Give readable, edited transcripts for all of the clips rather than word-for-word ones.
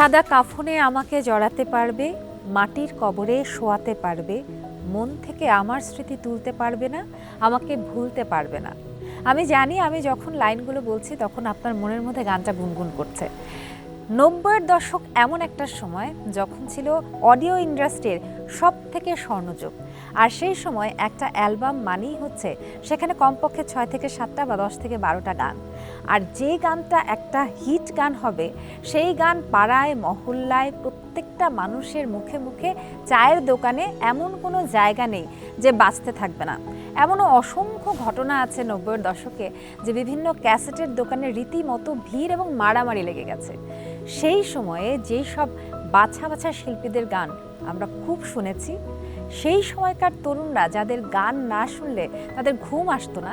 সাদা কাফনে আমাকে জড়াতে পারবে, মাটির কবরে শোয়াতে পারবে, মন থেকে আমার স্মৃতি তুলতে পারবে না, আমাকে ভুলতে পারবে না। আমি জানি আমি যখন লাইনগুলো বলছি তখন আপনার মনের মধ্যে গানটা গুনগুন করছে। 90-এর দশক এমন একটা সময় যখন ছিল অডিও ইন্ডাস্ট্রির সব থেকে স্বর্ণযুগ। আর সেই সময় একটা অ্যালবাম মানেই হচ্ছে সেখানে কমপক্ষে 6 থেকে 7টা বা 10 থেকে 12টা গান। আর যে গানটা একটা হিট গান হবে সেই গান পাড়ায় মহল্লায় প্রত্যেকটা মানুষের মুখে মুখে, চায়ের দোকানে এমন কোনো জায়গা নেই যে বাঁচতে থাকবে না। এমনও অসংখ্য ঘটনা আছে 90-এর দশকে যে বিভিন্ন ক্যাসেটের দোকানে রীতিমতো ভিড় এবং মারামারি লেগে গেছে। সেই সময়ে যেই সব বাছা বাছা শিল্পীদের গান আমরা খুব শুনেছি, সেই সময়কার তরুণরা যাদের গান না শুনলে তাদের ঘুম আসতো না,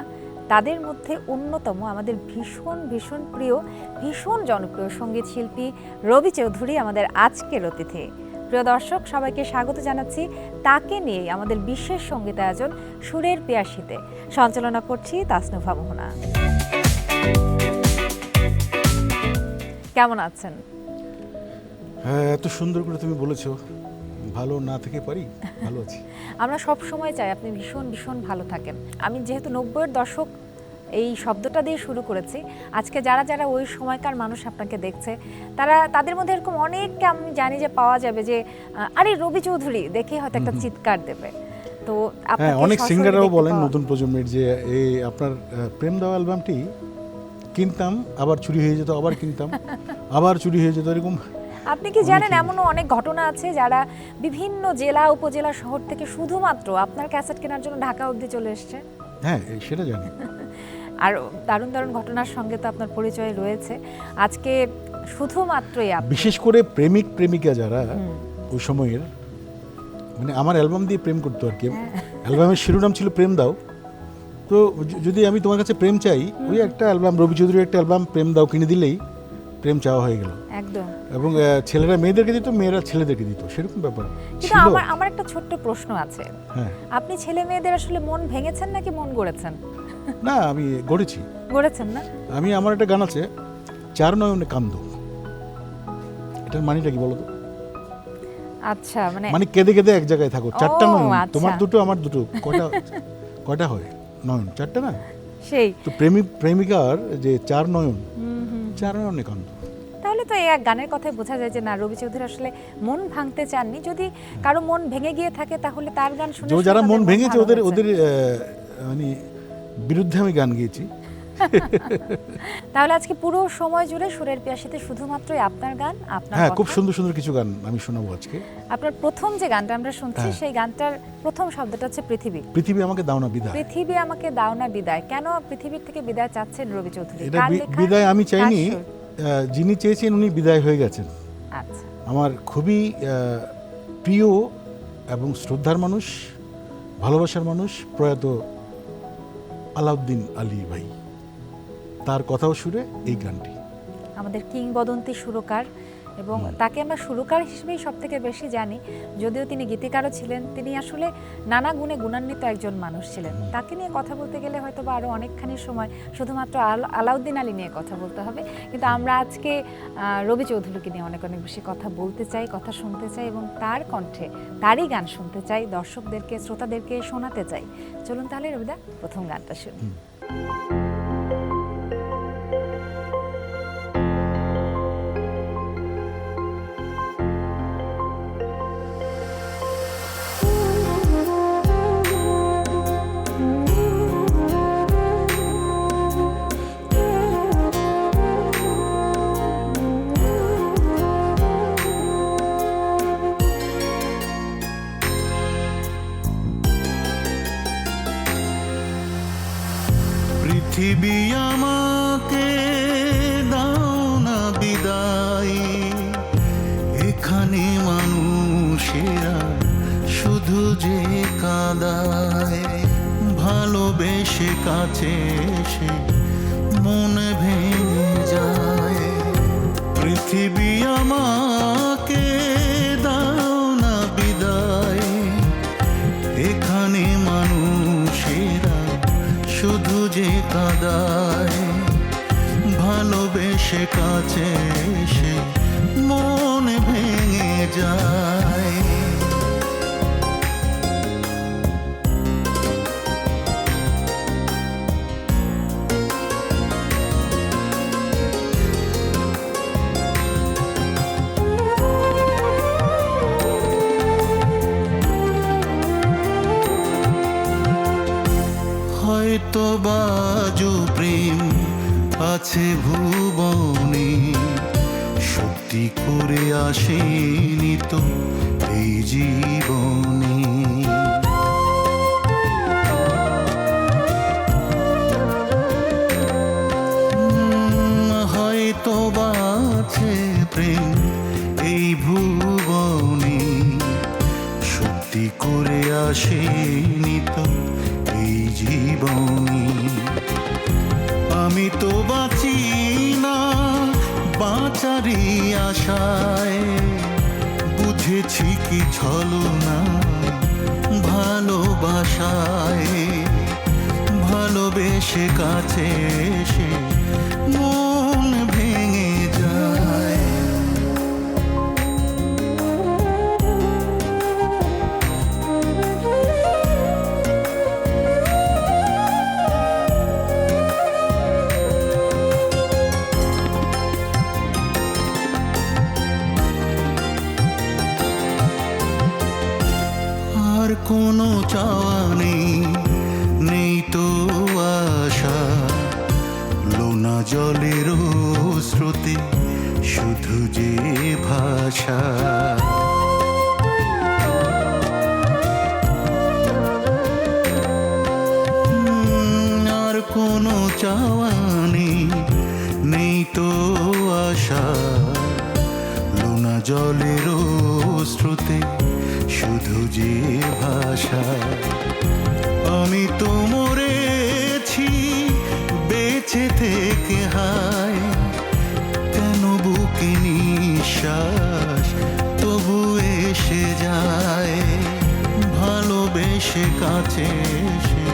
তাদের মধ্যে অন্যতম আমাদের ভীষণ ভীষণ প্রিয়, ভীষণ জনপ্রিয় সঙ্গীত শিল্পী রবি চৌধুরী আমাদের আজকের অতিথি। প্রিয় দর্শক, সবাইকে স্বাগত জানাচ্ছি। তাকে নিয়ে আমাদের বিশেষ সঙ্গীত আয়োজন সুরের পিয়াসীতে। সঞ্চালনা করছি তাসনুভা মোহনা। কেমন আছেন? হ্যাঁ, এত সুন্দর করে তুমি বলেছো, ভালো না থেকে পারি, ভালো আছি। আমরা সব সময় চাই আপনি ভীষণ ভীষণ ভালো থাকেন। আমি যেহেতু 90-এর দশক এই শব্দটা দিয়ে শুরু করেছি, আজকে যারা যারা ওই সময়কার মানুষ আপনাকে দেখছে তাদের মধ্যে এরকম অনেককে আমি জানি যে পাওয়া যাবে যে আরে রবি চৌধুরী দেখে হয়তো একটা চিৎকার দেবে। তো হ্যাঁ, অনেক সিঙ্গাররাও বলেন নতুন প্রজন্মের যে এই আপনার প্রেম দাও অ্যালবামটি কিনতাম, আবার চুরি হয়ে যেত, আবার কিনতাম, আবার চুরি হয়ে যেত, এরকম। আপনি কি জানেন এমনও অনেক ঘটনা আছে যারা বিভিন্ন জেলা উপজেলা শহর থেকে শুধুমাত্র আপনার ক্যাসেট কেনার জন্য ঢাকা অবধি চলে এসছে? হ্যাঁ, সেটা জানি। আর দারুণ দারুণ ঘটনার সঙ্গে তো আপনার পরিচয় রয়েছে। আজকে শুধুমাত্রই বিশেষ করে প্রেমিক প্রেমিকা যারা ওই সময়ের, মানে আমার অ্যালবাম দিয়ে প্রেম করতো আর কি। অ্যালবামের শিরোনাম ছিল প্রেম দাও। তো যদি আমি তোমার কাছে প্রেম চাই, ওই একটা অ্যালবাম, রবি চৌধুরীর একটা অ্যালবাম প্রেম দাও কিনে দিলেই প্রেম চাওয়া হয়ে গেল একদম। এবং ছেলেরা মেয়েদেরকে দিত, মেয়েরা ছেলেদেরকে দিত, সেরকম ব্যাপার কিন্তু আমার একটা ছোট্ট প্রশ্ন আছে। হ্যাঁ, আপনি ছেলে মেয়েদের আসলে মন ভেঙেছেন নাকি মন গড়েছেন? না, আমি গড়েছেন না? আমার একটা গান আছে, চার নয়নে কান্দ। এটার মানেটা কি বলো তো? আচ্ছা, মানে কেঁদে কেঁদে এক জায়গায় থাকো, চারটা নয়ন, আচ্ছা। তোমার দুটো আমার দুটো, কয়টা হয় নয়ন? চারটা না? সেই তো প্রেমিকার যে চার নয়ন, চার নয়নে কান্দ। তাহলে তো এই এক গানের কথাই বোঝা যায় যে না, রবি চৌধুরী আসলে মন ভাঙতে চাননি। যদি কারো মন ভেঙে গিয়ে থাকে তাহলে তার গান শুনে যারা মন ভেঙেছে ওদের মানে বিরুদ্ধে আমি গান গেয়েছি। তাহলে আজকে পুরো সময় জুড়ে সুরের পিয়াসীতে শুধুমাত্রই আপনার গান, আপনার হ্যাঁ, কথা। খুব সুন্দর সুন্দর কিছু গান আমি শোনাবো আজকে। আপনার প্রথম যে গানটা আমরা শুনছি সেই গানটার প্রথম শব্দটা হচ্ছে পৃথিবী। পৃথিবী আমাকে দাও না বিদায়। পৃথিবী আমাকে দাও না বিদায়। কেন পৃথিবীর থেকে বিদায় চাচ্ছেন রবি চৌধুরী? এটা বিদায় আমি চাইনি, যিনি চেয়েছেন উনি বিদায় হয়ে গেছেন। আচ্ছা। আমার খুবই প্রিয় এবং শ্রদ্ধার মানুষ, ভালোবাসার মানুষ, প্রয়াত আলাউদ্দিন আলী ভাই, তার কথাও সুরে এই গানটি। আমাদের কিংবদন্তি সুরকার, এবং তাকে আমরা সুরকার হিসেবেই সব থেকে বেশি জানি। যদিও তিনি গীতিকারও ছিলেন, তিনি আসলে নানা গুণে গুণান্বিত একজন মানুষ ছিলেন। তাকে নিয়ে কথা বলতে গেলে হয়তো বা আরও অনেকখানি সময় শুধুমাত্র আলাউদ্দিন আলী নিয়ে কথা বলতে হবে, কিন্তু আমরা আজকে রবি চৌধুরীকে নিয়ে অনেক অনেক বেশি কথা বলতে চাই, কথা শুনতে চাই এবং তার কণ্ঠে তারই গান শুনতে চাই, দর্শকদেরকে শ্রোতাদেরকে শোনাতে চাই। চলুন তাহলে রবিদা প্রথম গানটা শুনি। পৃথিবী আমাকে দাও না বিদায়, এখানে মানুষেরা শুধু যে কাঁদায়, ভালোবেসে কাছে এসে মন ভেঙে যায়। পৃথিবী আমাকে দাও না বিদায়, এখানে মানুষেরা শুধু যে কাঁদায়, ভালোবেসে কাছে এসে মন মন ভেঙে যায়। হয়তো বাজু প্রেম আছে ভুবনে, সত্যি করে আসেনি তো এই জীবনে। হয়তো বাছে প্রেম এই ভুবনে, সত্যি করে আসেনি তো এই জীবনে। আমি তো বাঁচি না বাঁচারই আশায়, বুঝেছি কি ছলনা ভালোবাসায়। ভালোবেসে কাছে এসে মন ভেঙে যায়। আর কোনো চাওয়া নেই, নেই তো আশা, লোনা জলের স্রোতে শুধু যে ভাষা। আর কোনো চাওয়া নেই, নেই তো আশা, লোনা জলের স্রোতে শুধু যে ভাষা। আমি তো মরেছি বেঁচে থেকে হায়, কেন বুকে নিঃশ্বাস তবু এসে যায়। ভালোবেসে কাছে এসে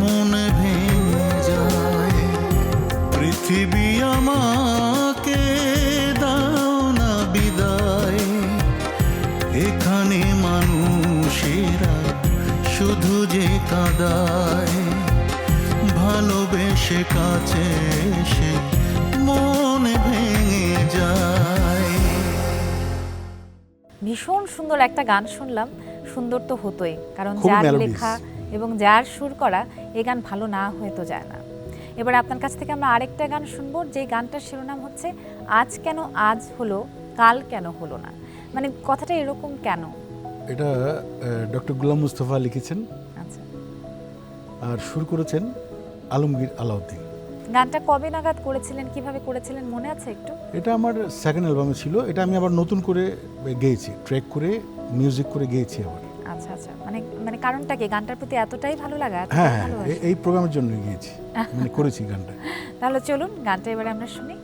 মন ভেঙে যায়। পৃথিবী আমাকে দাও না বিদায়, এখানে মানুষেরা শুধু যে কাঁদায়। ভালোবেসে কাছে এসে মন ভেঙে যায়। ভীষণ সুন্দর একটা গান শুনলাম। সুন্দর তো হতোই, কারণ খুব যার melodious। লেখা এবং যার সুর করা এই গান ভালো না হয়ে তো যায় না। এবার আপনার কাছ থেকে আমরা আরেকটা গান শুনবো, যে গানটার শিরোনাম হচ্ছে আজ কেন আজ হলো কাল কেন হলো না। মানে কথাটা এরকম কেন? এটা ডক্টর গোলাম মুস্তফা লিখেছেন, আচ্ছা, আর সুর করেছেন আলমগীর আলাউদ্দিন। গানটা কবে নাগাদ করেছিলেন, কিভাবে করেছিলেন মনে আছে একটু? এটা আমার সেকেন্ড অ্যালবামে ছিল। এটা আমি আবার নতুন করে গেয়েছি, ট্র্যাক করে মিউজিক করে গেয়েছি আবার। আচ্ছা আচ্ছা, মানে মানে কারণটা কি? গানটার প্রতি এতটাই ভালো লাগা, এতটাই হ্যাঁ হ্যাঁ, ভালোবাসা? এই প্রোগ্রামের জন্য গিয়েছি, মানে করেছি গানটা। তাহলে চলুন গানটা এবারে আমরা শুনি।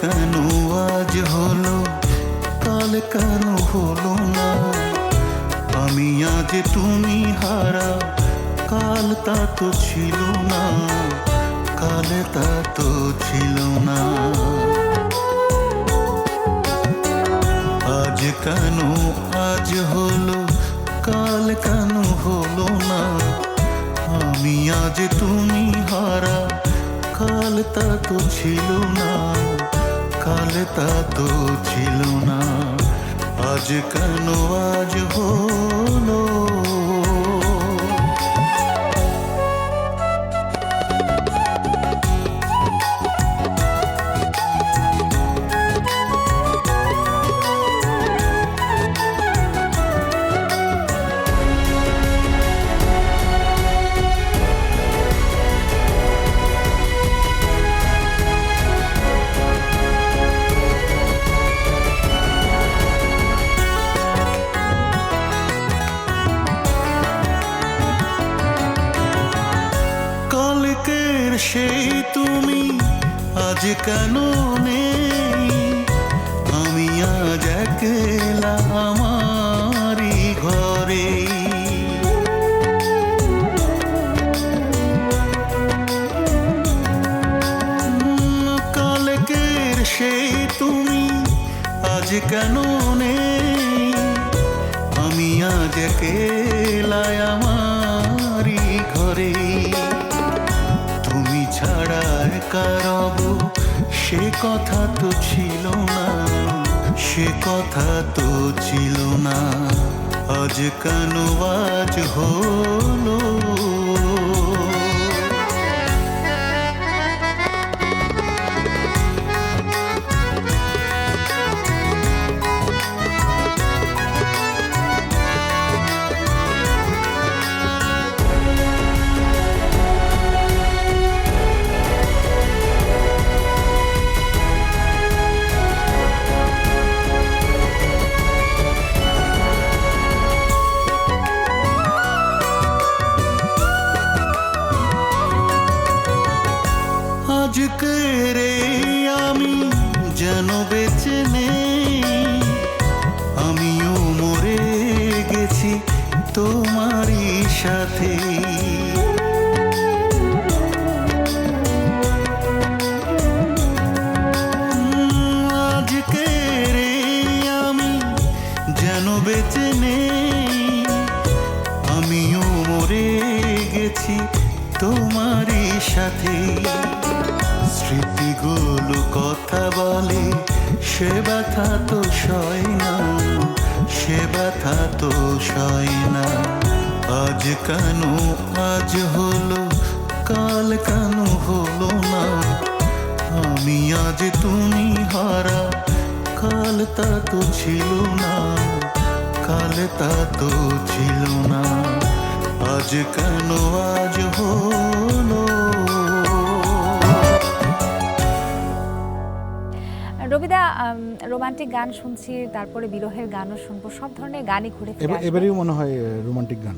কেন আজ হলো কাল কেন হলো না। আমি আজ তুমি হারা, কাল তা তো ছিল না, কাল তা তো ছিল না। আজ কেন আজ হলো কাল কেন হলো না। আমি আজ তুমি হারা, কাল তা তো ছিল না, কাল তা তো ছিল না। আজ কেন আজ হলো। সেই তুমি আজ কেন নেই, আমি আজ একলা আমারই ঘরে। কালকের সেই তুমি আজ কেন নেই, আমি আজ একলা আমারই ঘরে। তুমি ছাড়া একা রব সে কথা তো ছিল না, সে কথা তো ছিল না, আজ কেন আজ হলো। আজকে রে আমি যেন বেঁচে নেই, আমিও মরে গেছি তোমারই সাথে। আজকে রে আমি যেন বেঁচে নেই, আমিও মরে গেছি তোমারই সাথে। স্মৃতিগুলো কথা বলে সে ব্যথা তো সয় না, সে ব্যথা তো সয় না। আজ কেন আজ হলো, কাল কেন হলো না, আমি আজ তুমি হারা, কাল তা তো ছিল না, কাল তা তো ছিল না, আজ কেন আজ হলো। রবিদা, রোমান্টিক গান শুনছি, তারপরে বিরহের গানও শুনবো, সব ধরনের গানই ঘুরে ফিরে আসবে। এবারেও মনে হয় রোমান্টিক গান।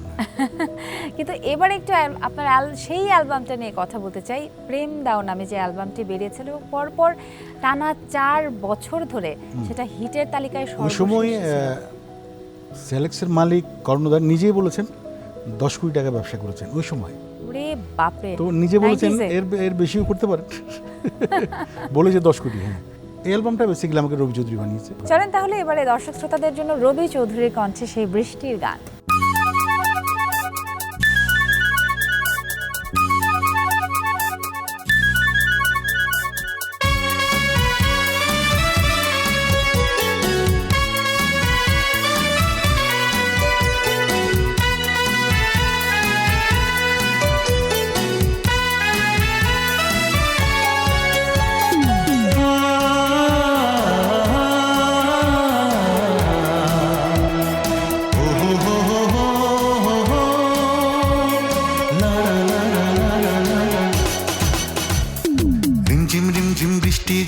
কিন্তু এবার একটু আপনার সেই অ্যালবামটা নিয়ে কথা বলতে চাই। প্রেম দাও নামে যে অ্যালবামটি বেরিয়েছিল, পরপর টানা 4 বছর ধরে সেটা হিটের তালিকায় ওই সময় সর্বশেষ ছিল। সেলেক্সের মালিক কর্ণধার নিজেই বলেছেন 10 কোটি টাকা ব্যবসা করেছেন ওই সময়। ওরে বাপরে, তো নিজে বলেছেন 90s এ। এর বেশিও করতে পারেন, বলে যে 10 কোটি। হ্যাঁ, এই অ্যালবামটা বেসিক্যালি আমাকে রবি চৌধুরী বানিয়েছে। চলেন তাহলে এবারে দর্শক শ্রোতাদের জন্য রবি চৌধুরীর কণ্ঠে সেই বৃষ্টির গান।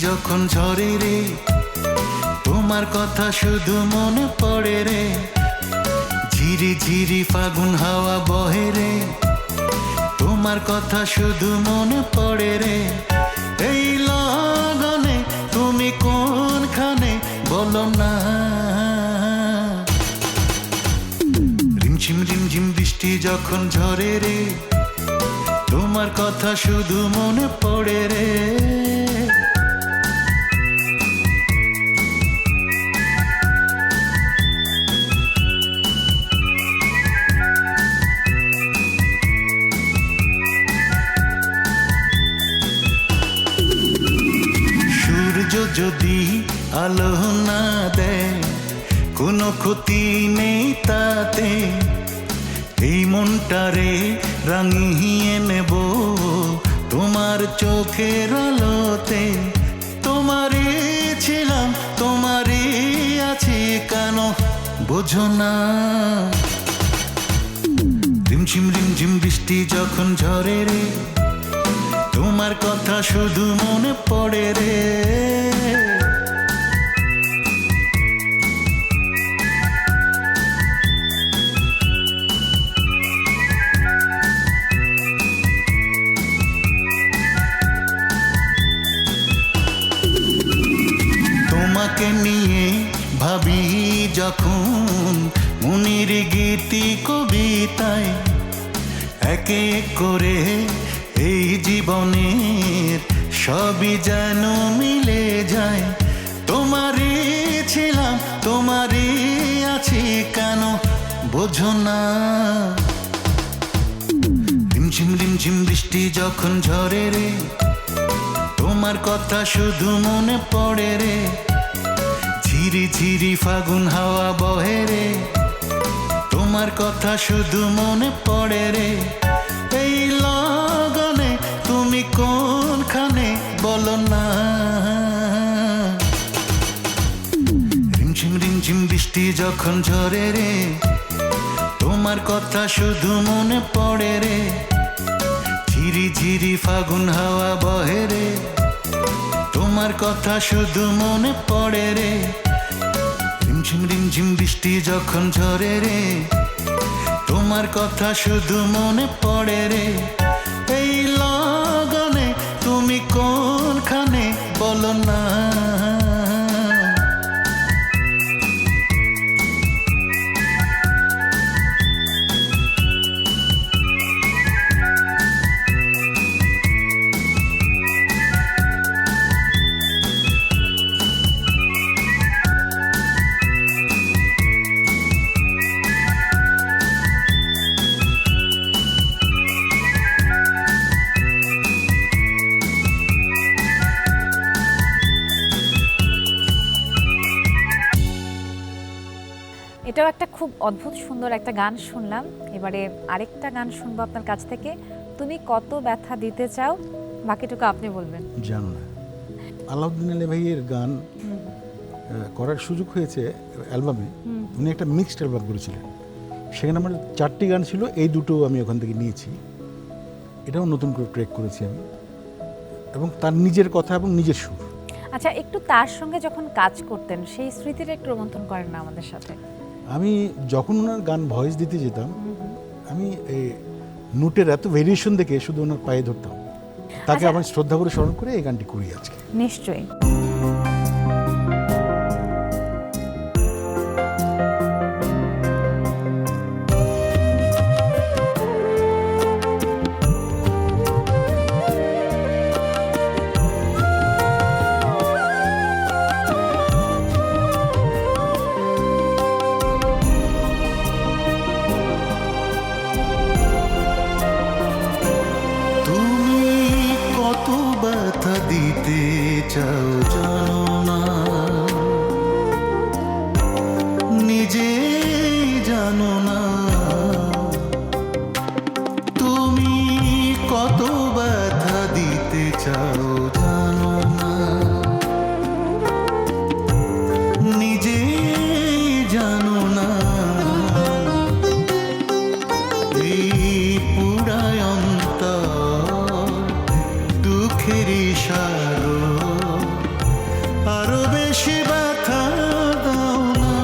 যখন ঝরে রে তোমার কথা শুধু মনে পড়ে রে, ঝিরি ঝিরি ফাগুন হাওয়া বহে রে, তোমার কথা শুধু মনে পড়ে রে। এই লগনে তুমি কোনখানে বলো না, রিমঝিম রিমঝিম বৃষ্টি যখন ঝরে রে তোমার কথা শুধু মনে পড়ে রে। যদি আলো না দেয় কোনো ক্ষতি নেই তাতে, এই মনটারে রাঙিয়ে নেব তোমার চোখের আলোতে। তোমারই ছিলাম তোমারই আছি কেন বোঝো না, রিমঝিম রিমঝিম বৃষ্টি যখন ঝরে রে তোমার কথা শুধু মনে পড়ে রে। তাই একে এক করে এই জীবনের সবই যেন মিলে যায়। তোমারই ছিলাম, তোমারই আছি, কেন বোঝো না? রিমঝিম রিমঝিম বৃষ্টি যখন ঝরে রে, তোমার কথা শুধু মনে পড়ে রে। ঝিরি ঝিরি ফাগুন হাওয়া বহে রে, তোমার কথা শুধু মনে পড়ে রে। এই লগনে তুমি কোনখানে বলো না? রিমঝিম রিমঝিম বৃষ্টি যখন ঝরে রে, তোমার কথা শুধু মনে পড়ে রে। ঝিরি ঝিরি ফাগুন হাওয়া বহে রে, তোমার কথা শুধু মনে পড়ে রে। রিমঝিম রিমঝিম বৃষ্টি যখন ঝরে রে, তোমার কথা শুধু মনে পড়ে রে। এই লগনে তুমি কোনখানে বলো না? এটাও একটা খুব অদ্ভুত সুন্দর একটা গান শুনলাম। এবারে আরেকটা গান শুনবো আপনার কাছ থেকে। তুমি কত ব্যথা দিতে চাও, বাকিটুকু আপনি বলবেন। জানো না, আলাউদ্দিন আলী ভাইয়ের গান করার সুযোগ হয়েছে অ্যালবামে। উনি একটা মিক্সড অ্যালবাম করেছিলেন, সেখানে আমার 4টি গান ছিল, এই দুটো আমি ওখান থেকে নিয়েছি। এটাও নতুন করে ট্র্যাক করেছি আমি, এবং তার নিজের কথা এবং নিজের সুর। আচ্ছা, একটু তার সঙ্গে যখন কাজ করতেন সেই স্মৃতিটা একটু রোমন্থন করেন না আমাদের সাথে? আমি যখন ওনার গান ভয়েস দিতে যেতাম, আমি এই নোটের এত ভেরিয়েশন দেখে শুধু ওনার পায়ে ধরতাম। তাকে আচ্ছা, আমার শ্রদ্ধা করে স্মরণ করে এই গানটি করি আজকে। নিশ্চয়ই। দিতে চাও জানো না, নিজেই জানো না। তুমি কত ব্যথা দিতে চাও জানো না, নিজেই জানো না। এই পুরায় অন্তর দুঃখের সাগর, আরো বেশি ব্যথা দাও না।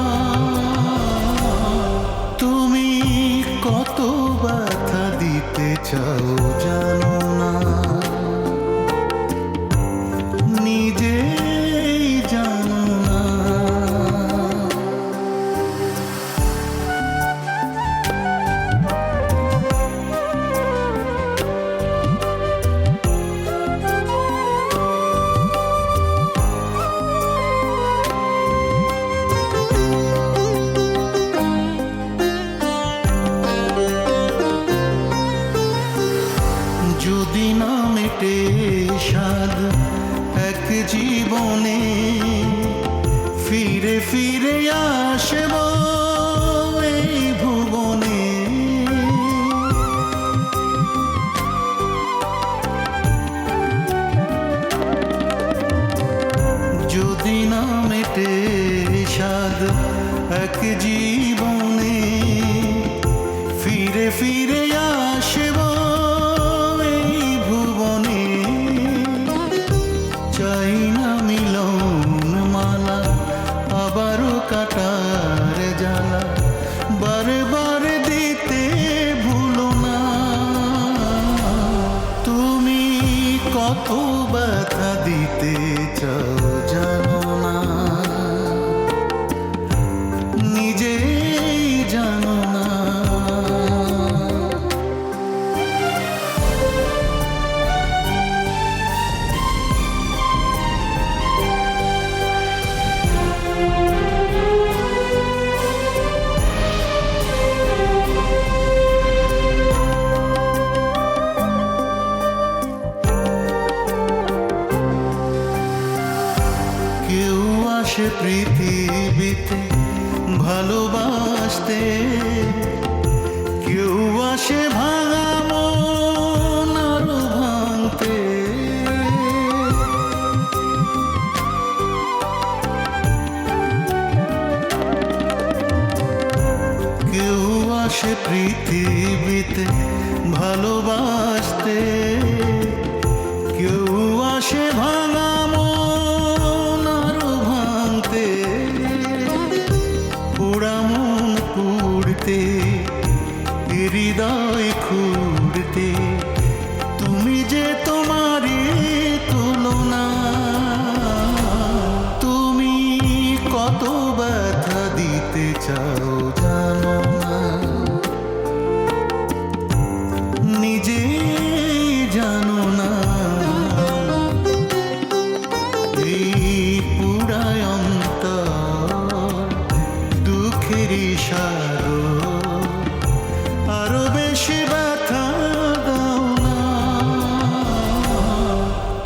তুমি কত ব্যথা দিতে চাও জানো না, নিজেই জানো না। যদি না মেটে স্বাদ এক জীবনে, ফিরে ফিরে আসব এই ভুবনে। যদি না মেটে স্বাদ এক জীবনে, ফিরে ফিরে আসব চাই না মিলন মালা, আবারও কাটার জ্বালা, বারে বারে দিতে ভুলো না। তুমি কত ব্যথা দিতে চাও জানো না, নিজেই জানো না। পৃথিবীতে ভালোবাসতে, কেউ আসে ভাঙা মন আরো ভাঙতে, পোড়া মন পুড়তে, হৃদয় খুঁড়তে, তুমি যে তোমারই তুলনা। তুমি কত ব্যথা দিতে চাও জানো না, নিজে জানো না। এই পুরায় অন্তর দুঃখেরই সাগর, আরো বেশি ব্যথা দাও না।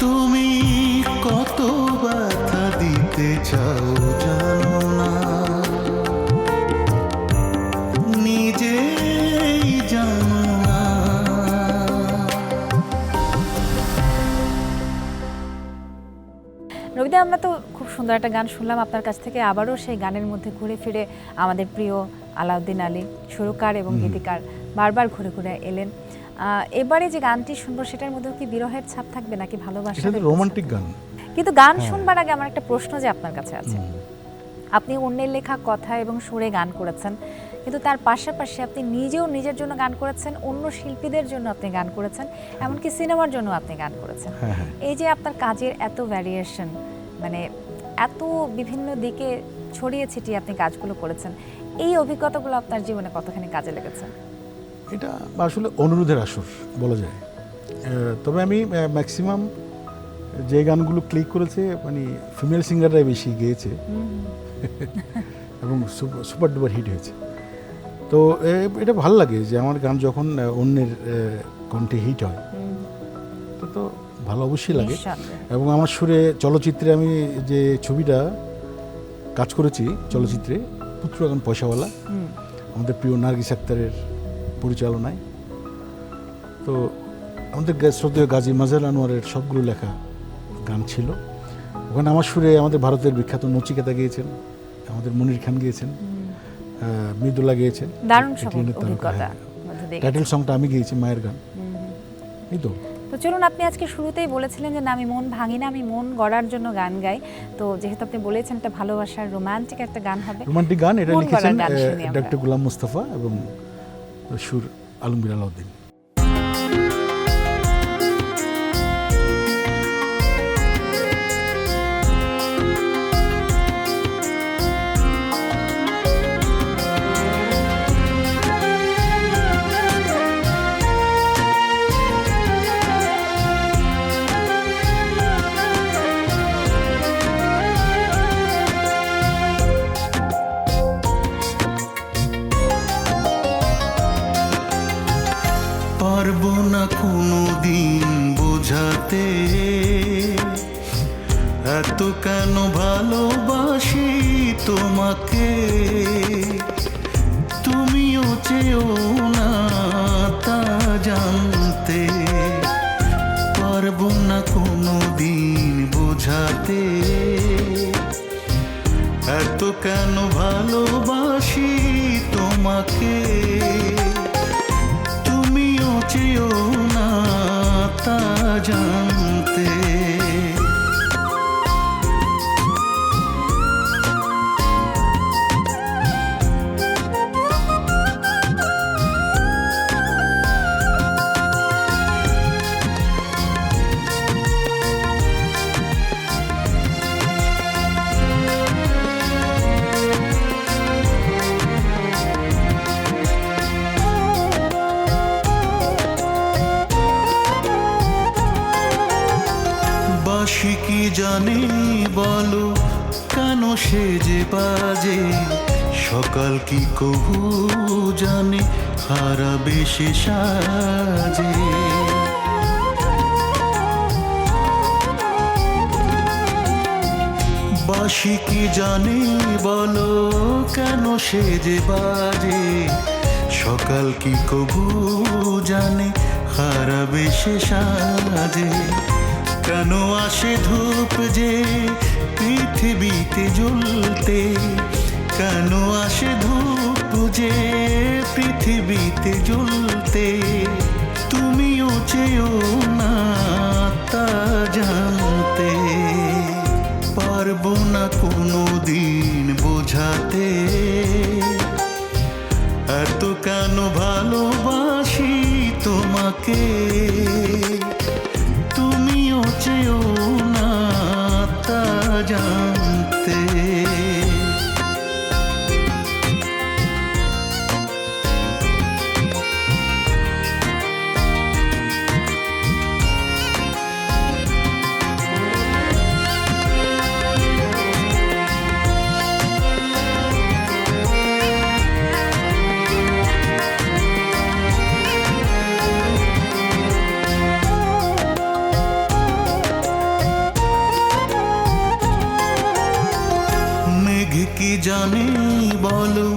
তুমি কত ব্যথা দিতে চাও জানো না, নিজেই জানো না। রবিদা, আমরা তো খুব সুন্দর একটা গান শুনলাম আপনার কাছ থেকে, আবারও সেই গানের মধ্যে ঘুরে ফিরে আমাদের প্রিয় আলাউদ্দিন আলী সুরকার এবং গীতিকার বারবার ঘুরে ঘুরে এলেন। এবারে যে গানটি শুনবো সেটার মধ্যে কি বিরহের ছাপ থাকবে নাকি ভালোবাসা? এটা রোমান্টিক গান। কিন্তু গান শুনবার আগে আমার একটা প্রশ্ন যে আপনার কাছে আছে, আপনি অন্যের লেখা কথা এবং সুরে গান করেছেন, কিন্তু তার পাশাপাশি আপনি নিজেও নিজের জন্য গান করেছেন, অন্য শিল্পীদের জন্য আপনি গান করেছেন, এমনকি সিনেমার জন্য আপনি গান করেছেন। এই যে আপনার কাজের এত ভ্যারিয়েশন, মানে এত বিভিন্ন দিকে ছড়িয়ে ছিটিয়ে আপনি কাজগুলো করেছেন, এই অভিজ্ঞতাগুলো আপনার জীবনে কতখানি কাজে লেগেছে? এটা আসলে অনুরোধের আসর বলা যায়। তবে আমি ম্যাক্সিমাম যে গানগুলো ক্লিক করেছে মানে ফিমেল সিঙ্গাররাই বেশি গেয়েছে এবং সুপার ডুপার হিট হয়েছে। তো এটা ভালো লাগে যে আমার গান যখন অন্যের কণ্ঠে হিট হয় তো ভালো অবশ্যই লাগে। এবং আমার সুরে চলচ্চিত্রে আমি যে ছবিটা কাজ করেছি, চলচ্চিত্রে পুত্র এখন পয়সাওয়ালা, আমাদের প্রিয় নার্গিস আক্তারের পরিচালনায়, তো আমাদের শ্রদ্ধেয় গাজী মাজহার আনোয়ারের সবগুলো লেখা গান ছিল ওখানে। আমার সুরে আমাদের ভারতের বিখ্যাত নচিকেতা গিয়েছেন, আমাদের মনির খান গিয়েছেন, মৃদুলা গিয়েছেন। দারুণ অভিজ্ঞতা। টাইটেল সংটা আমি গিয়েছি, মায়ের গান। এই তো চলুন, আপনি আজকে শুরুতেই বলেছিলেন যে না আমি মন ভাঙি না, আমি মন গড়ার জন্য গান গাই। তো যেহেতু আপনি বলেছেন এটা ভালোবাসার রোমান্টিক একটা গান হবে, রোমান্টিক গান, এটা লিখেছেন ডক্টর গোলাম মুস্তাফা এবং সুর আলমগীর আলাউদ্দিন। পারবো না কোনোদিন বোঝাতে এত কেন ভালোবাসি তোমাকে, তুমিও চেয়েও না তা জানতে। পারবো না কোনোদিন বোঝাতে এত কেন ভালোবাসি তোমাকে, চেয়েও না তা জানতে। বাঁশি কি জানে বলো কেন সে যে বাজে, সকাল কি কবু জানে হারাবে সে সাজে। বাঁশি কি জানে বলো কেন সে যে বাজে, সকাল কি কবু জানে হারাবে সে সাজে। কেন আসে ধূপ যে পৃথিবীতে জ্বলতে, কেন আসে ধূপ যে পৃথিবীতে জ্বলতে, তুমিও চেয়েও না তা জানতে। পারবো না কোনো দিন বোঝাতে এত কেন ভালোবাসি তোমাকে, তুমিও চেয়েও না তা জানতে। কি জানে বলো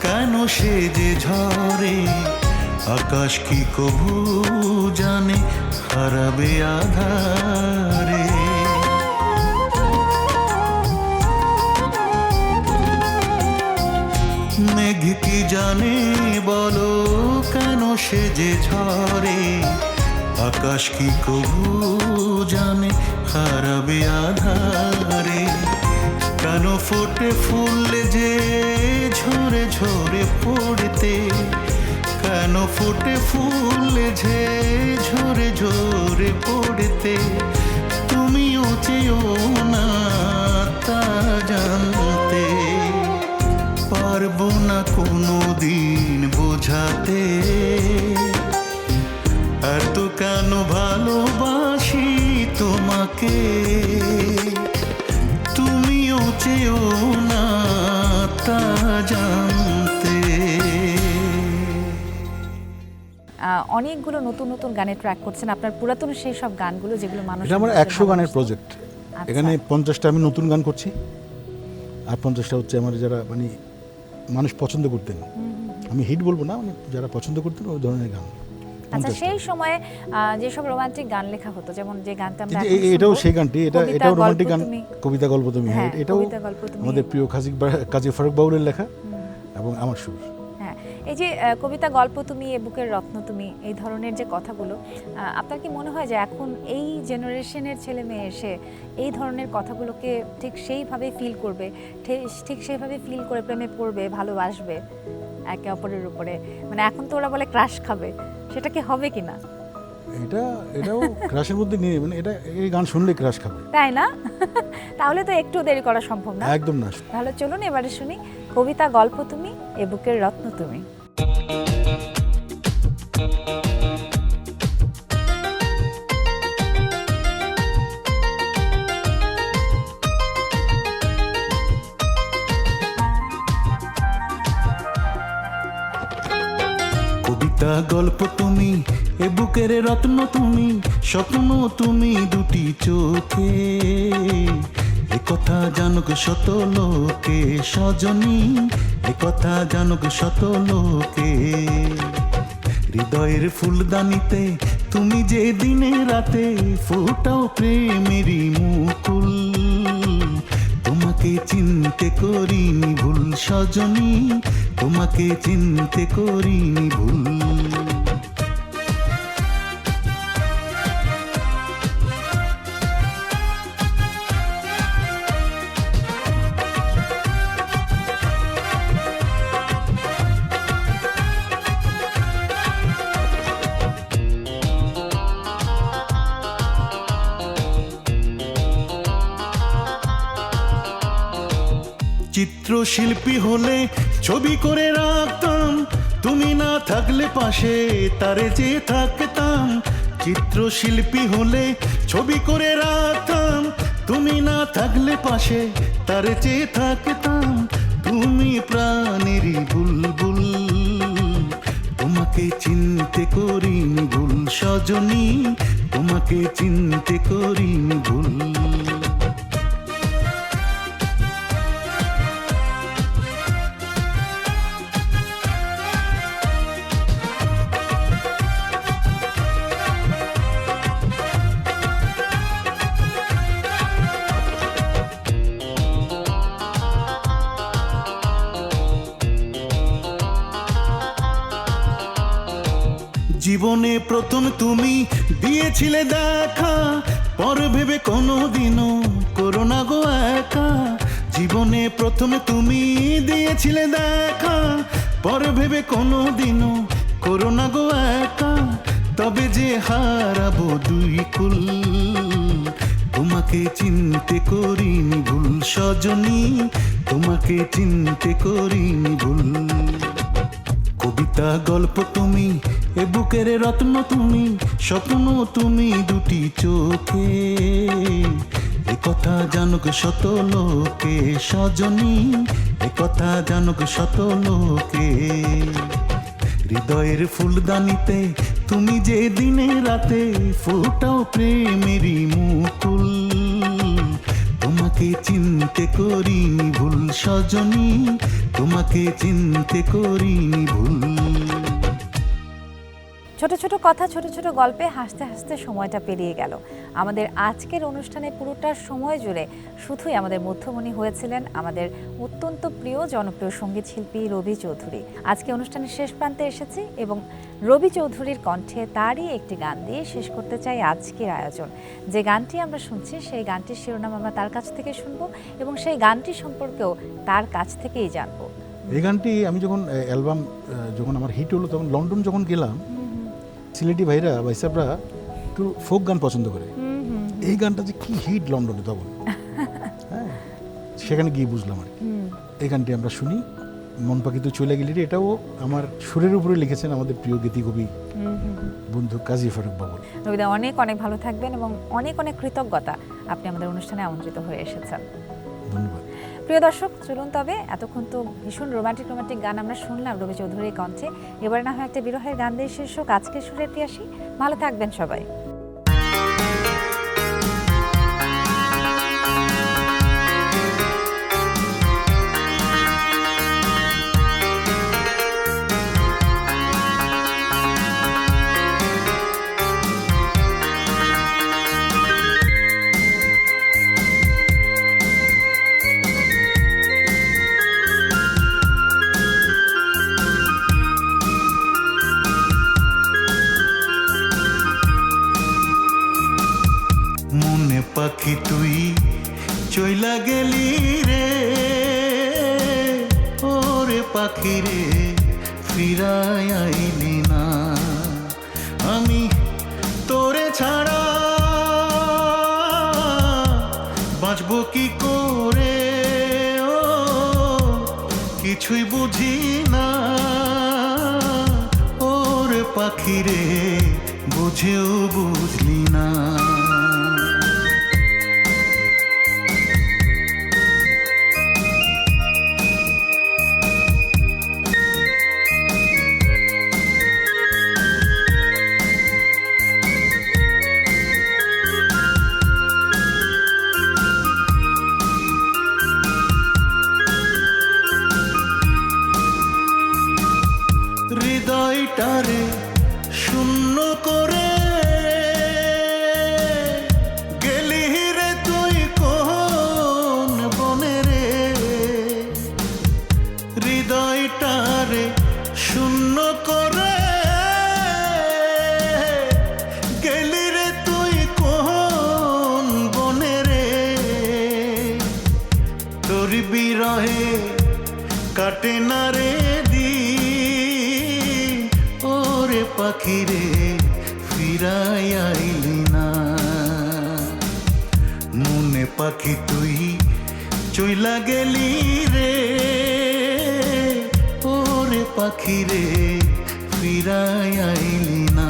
কেন সে যে ঝরে, আকাশ কি কবু জানে হারাবে আধারে। মেঘ কি জানে বলো কেন সে যে ঝরে, আকাশ কি কবু জানে হারাবে আধারে। কেন ফোটে ফুল যে ঝরে ঝরে পড়তে, কেন ফোটে ফুল যে ঝরে ঝরে পড়তে, তুমিও চেয়েও না তা জানতে। পারবো না কোনো দিন বোঝাতে এত কেন ভালোবাসি তোমাকে, তুমিও চেয়েও না তা জানতে। অনেকগুলো নতুন নতুন গানে ট্র্যাক করছেন, আপনার পুরাতন সেই সব গানগুলো যেগুলো মানুষ, এটা আমার 100 গানের প্রজেক্ট। এখানে 50টা আমি নতুন গান করছি, আর 50টা হচ্ছে আমার যারা মানে মানুষ পছন্দ করতেন, আমি হিট বলবো না, মানে যারা পছন্দ করতেন ওই ধরনের গান। আচ্ছা, সেই সময়ে যেসব রোমান্টিক গান লেখা হতো, যেমন যে গানটা আমরা এটাও সেই গানটি, এটাও রোমান্টিক গান, কবিতা গল্প তুমি, হ্যাঁ, এটাও আমাদের প্রিয় কাজী ফারুক বাউলের লেখা এবং আমার সুর। হ্যাঁ, এই যে কবিতা গল্প তুমি, এ বুকের রত্ন তুমি, এই ধরনের যে কথাগুলো, আপনার কি মনে হয় যে এখন এই জেনারেশনের ছেলে মেয়ে এসে এই ধরনের কথাগুলোকে ঠিক সেইভাবে ফিল করবে, ঠিক সেইভাবে ফিল করে প্রেমে পড়বে, ভালোবাসবে একে অপরের উপরে? মানে এখন তো ওরা বলে ক্রাশ খাবে, সেটা কি হবে কিনা? এটাও ক্রাশের মধ্যে নিয়ে, মানে এটা এই গান শুনলে ক্রাশ খাবে, তাই না? তাহলে তো একটু দেরি করা সম্ভব না। একদম না। তাহলে চলুন এবারে শুনি কবিতা গল্প তুমি, এ বুকের রত্ন তুমি। কবিতা গল্প তুমি, এ বুকের রত্ন তুমি, স্বপ্ন তুমি দুটি চোখে, এ কথা জানুক শত লোকে সজনী, এ কথা জানুক শত লোকে। হৃদয়ের ফুলদানিতে তুমি যে দিনে রাতে ফোটাও প্রেমেরই মুকুল, তোমাকে চিনতে করিনি ভুল সজনী, তোমাকে চিনতে করিনি ভুল। চিত্রশিল্পী হলে ছবি করে রাখতাম, তুমি না থাকলে পাশে তারে যে থাকতাম। চিত্রশিল্পী হলে ছবি করে রাখতাম, তুমি না থাকলে পাশে তারে যে থাকতাম। তুমি প্রাণেরই বুলবুল, তোমাকে চিনতে করিনি ভুল সজনী, তোমাকে চিনতে করিনি ভুল। জীবনে প্রথম তুমি দিয়েছিলে দেখা, পর ভেবে কোনোদিনও করো না গো একা। জীবনে প্রথম তুমি দিয়েছিলে দেখা, পর ভেবে কোনোদিনও করো না গো একা। তবে যে হারাবো দুই কুল, তোমাকে চিনতে করিনি ভুল সজনী, তোমাকে চিনতে করিনি ভুল। কবিতা গল্প তুমি, এ বুকের রত্ন তুমি, স্বপ্ন তুমি দুটি চোখে, এ কথা জানুক শত লোকে সজনী, এ কথা জানুক শত লোকে। হৃদয়ের ফুলদানিতে তুমি যে দিনে রাতে ফুটাও প্রেমেরই মুকুল, তোমাকে চিনতে করিনি ভুল সজনী, তোমাকে চিনতে করিনি ভুল। ছোট ছোট কথা, ছোট ছোট গল্পে হাসতে হাসতে সময়টা পেরিয়ে গেল। আমাদের আজকের অনুষ্ঠানে পুরোটা সময় জুড়ে শুধুই আমাদের মধ্যমণি হয়েছিলেন আমাদের অত্যন্ত প্রিয় জনপ্রিয় সঙ্গীত শিল্পী রবি চৌধুরী। আজকে অনুষ্ঠানের শেষ প্রান্তে এসেছি এবং রবি চৌধুরীর কণ্ঠে তারই একটি গান দিয়ে শেষ করতে চাই আজকের আয়োজন। যে গানটি আমরা শুনছি সেই গানটির শিরোনাম আমরা তার কাছ থেকে শুনবো এবং সেই গানটি সম্পর্কেও তার কাছ থেকেই জানবো। এই গানটি আমি যখন অ্যালবাম যখন আমার হিট হলো, তখন লন্ডন যখন গেলাম, সিলেটি ভাইরা ভাইসাবরা একটু ফোক গান পছন্দ করে। এই গানটা যে কি হিট লন্ডনে তখন, হ্যাঁ সেখানে গিয়ে বুঝলাম আর কি। এই গানটি আমরা শুনি, মন পাখি তো চলে গেলি রে। এটাও আমার সুরের উপরে লিখেছেন আমাদের প্রিয় গীতিকবি বন্ধু কাজী ফারুক বাবুল। রবিদা অনেক অনেক ভালো থাকবেন এবং অনেক অনেক কৃতজ্ঞতা আপনি আমাদের অনুষ্ঠানে আমন্ত্রিত হয়ে এসেছেন। ধন্যবাদ। প্রিয় দর্শক, চলুন তবে এতক্ষণ তো ভীষণ রোমান্টিক গান আমরা শুনলাম রবি চৌধুরীর কণ্ঠে। এবার না হয় একটা বিরহের গান দিয়ে শীর্ষক আজকের সুরেতে আসি। ভালো থাকবেন সবাই। মনে পাখি তুই চইলা গেলি রে, ওরে পাখি রে ফিরাই আইলি না। আমি তোরে ছাড়া বাঁচবো কি করে, ও কিছুই বুঝি না। ওরে পাখি রে বুঝেও বুঝলি না। হৃদয়টারে শূন্য করে গেলি রে তুই কোন বনে রে। হৃদয়টারে শূন্য করে গেলি রে তুই কোন বনে রে। তোর বিরহে কাটে না রে পাখি রে ফিরাই আইলি না। মনে পাখি তুই চইলা গেলি রে, ওরে পাখি রে ফিরাই আইলি না।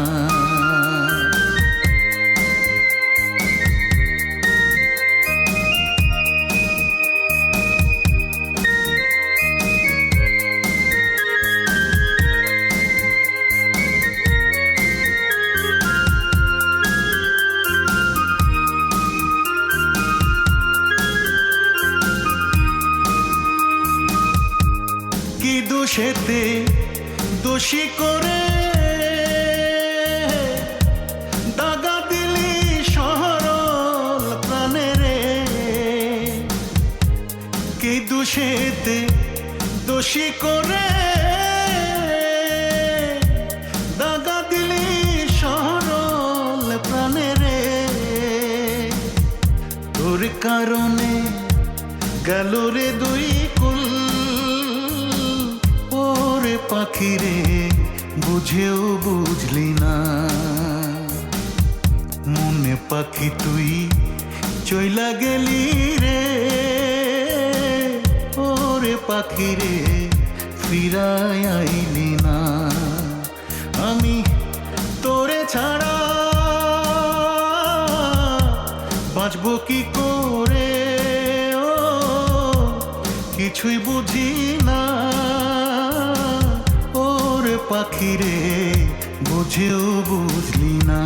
কি দোষেতে দোষী করে দাগা দিলি সরল প্রাণে রে। কি দোষেতে দোষী করে দাগা দিলি পাখি রে বুঝেও বুঝলি না, মনে পাখি তুই চইলা গেলি রে, ওরে পাখি রে ফিরায় আইলি না। আমি তোরে ছাড়া বাঁচবো কি করে, ও কিছুই বুঝি না, ওরে পাখি রে বুঝেও বুঝলি না,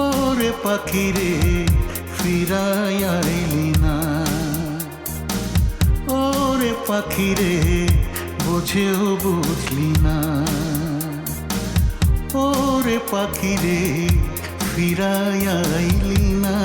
ওরে পাখি রে ফিরায় আইলি না, ওরে পাখি রে বুঝেও বুঝলি না, ওরে পাখি রে ফিরায় আইলি না।